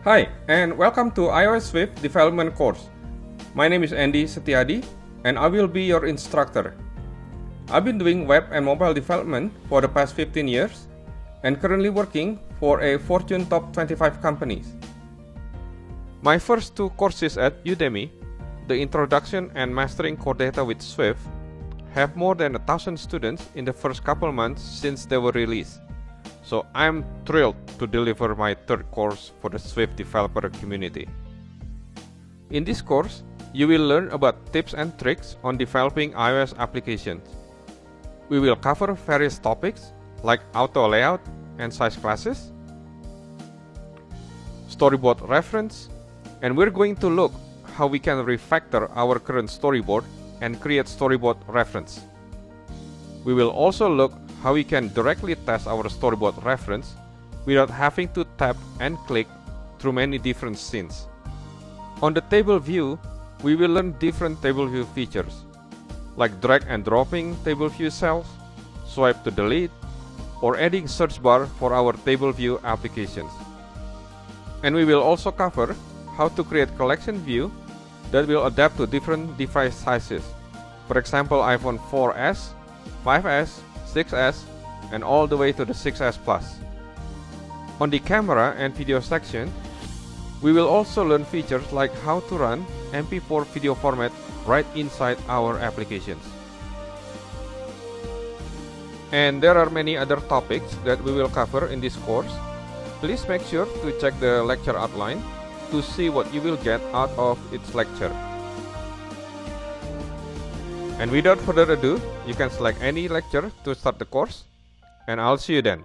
Hi, and welcome to iOS Swift development course. My name is Andy Setiadi, and I will be your instructor. I've been doing web and mobile development for the past 15 years, and currently working for a Fortune Top 25 companies. My first two courses at Udemy, the Introduction and Mastering Core Data with Swift, have more than 1,000 students in the first couple months since they were released. So I'm thrilled to deliver my third course for the Swift developer community. In this course, you will learn about tips and tricks on developing iOS applications. We will cover various topics like auto layout and size classes, storyboard reference, and we're going to look how we can refactor our current storyboard and create storyboard reference. We will also look how we can directly test our storyboard reference without having to tap and click through many different scenes. On the table view, we will learn different table view features, like drag and dropping table view cells, swipe to delete, or adding search bar for our table view applications. And we will also cover how to create collection view that will adapt to different device sizes. For example, iPhone 4S, 5S, 6S, and all the way to the 6S Plus. On the camera and video section, we will also learn features like how to run MP4 video format right inside our applications. And there are many other topics that we will cover in this course. Please make sure to check the lecture outline to see what you will get out of its lecture. And without further ado, you can select any lecture to start the course, and I'll see you then.